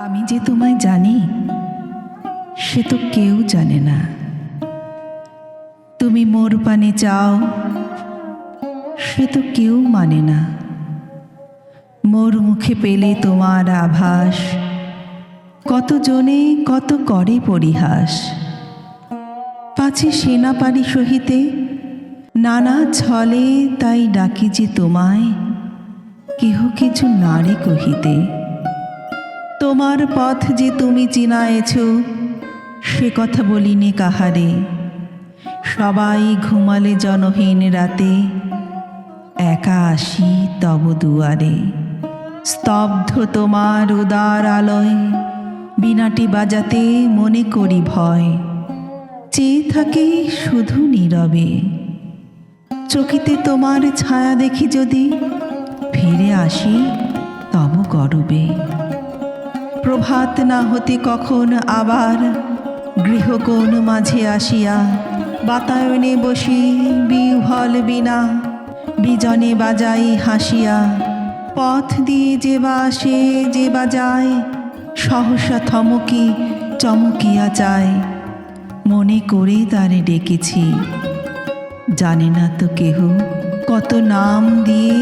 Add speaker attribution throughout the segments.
Speaker 1: আমি যে তোমায় জানি সে তো কেউ জানে না। তুমি মোর পানে চাও সে তো কেউ মানে না। মোর মুখে পেলে তোমার আভাস, কত জনে কত করে পরিহাস। পাছে সে না পারি সহিতে নানা ছলে, তাই ডাকি যে তোমায় কেহ কিছু নারে কহিতে। তোমার পথ যে তুমি চিনায়েছ সে কথা বলিনি কাহারে। সবাই ঘুমালে জনহীন রাতে একা আসি তব দুয়ারে। স্তব্ধ তোমার উদার আলোয় বীণাটি বাজাতে মনে করি ভয়। চেয়ে থাকি শুধু নীরবে, চকিতে তোমার ছায়া দেখি যদি ফিরে আসি তব গরবে। প্রভাত না হতে কখন আবার গৃহকোণ মাঝে আসিয়া বাতায়নে বসি বিহ্বল বীণা বিজনে বাজাই হাসিয়া। পথ দিয়ে যে বা আসে যে বা যায় সহসা থমকি চমকিয়া চায়। মনে করে তারে ডেকেছি, জানে না তো কেহ কত নাম দিয়ে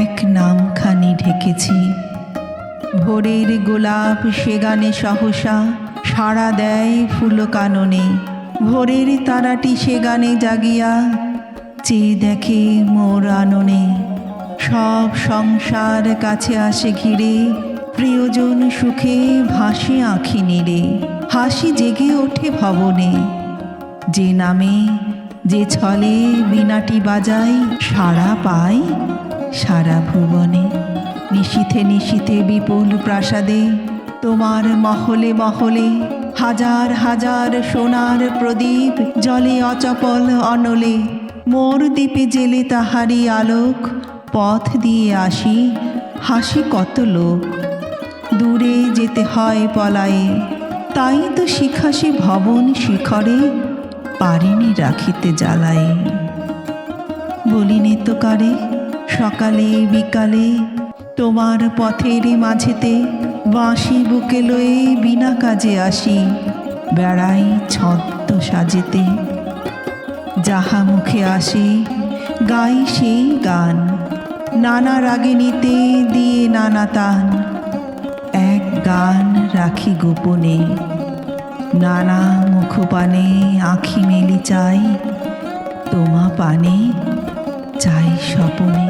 Speaker 1: এক নামখানি ঢেকেছি। ভোরের গোলাপ সে গানে সহসা সাড়া দেয় ফুল কাননে। ভোরের তারাটি সে গানে জাগিয়া চেয়ে দেখে মোর আননে। সব সংসার কাছে আসে ঘিরে, প্রিয়জন সুখে ভাসে আঁখি নীড়ে। হাসি জেগে ওঠে ভবনে, যে নামে যে ছলে বীণাটি বাজাই সাড়া পাই সারা ভুবনে। নিশীথে নিশীথে বিপুল প্রাসাদে তোমার মহলে মহলে হাজার হাজার সোনার প্রদীপ জলে অচপল অনলে। মোর দ্বীপে জেলে তাহারি আলোক, পথ দিয়ে আসি হাসি কত লোক। দূরে যেতে হয় পলায়ে, তাই তো শিখাসে ভবন শিখরে পারিনি রাখিতে জ্বালায়ে। বলিনি তো কারে সকালে বিকালে তোমার পথের মাঝেতে বাঁশি বুকে লয়ে বিনা কাজে আসি বেড়াই ছদ্ম সাজেতে। যাহা মুখে আসে গাই সেই গান, নানা রাগিনীতে দিয়ে নানা তান। এক গান রাখি গোপনে, নানা মুখপানে আঁখি মেলি চাই। তোমা পানে চাই স্বপনে।